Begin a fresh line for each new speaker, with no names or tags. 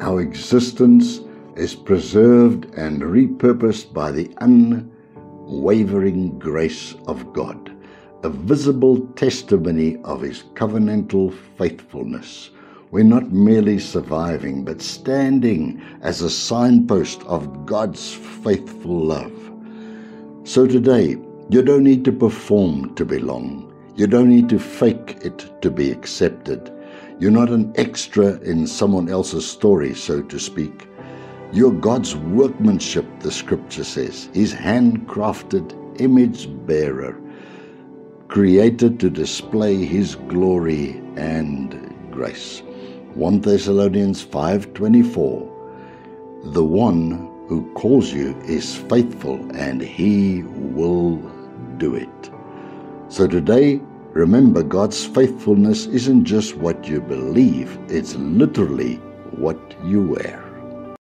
Our existence is preserved and repurposed by the unwavering grace of God, a visible testimony of His covenantal faithfulness. We're not merely surviving, but standing as a signpost of God's faithful love. So today, you don't need to perform to belong. You don't need to fake it to be accepted. You're not an extra in someone else's story, so to speak. You're God's workmanship, the scripture says, His handcrafted image bearer, created to display His glory and grace. 1 Thessalonians 5:24. The one who calls you is faithful, and He will do it. So today, remember, God's faithfulness isn't just what you believe, it's literally what you wear.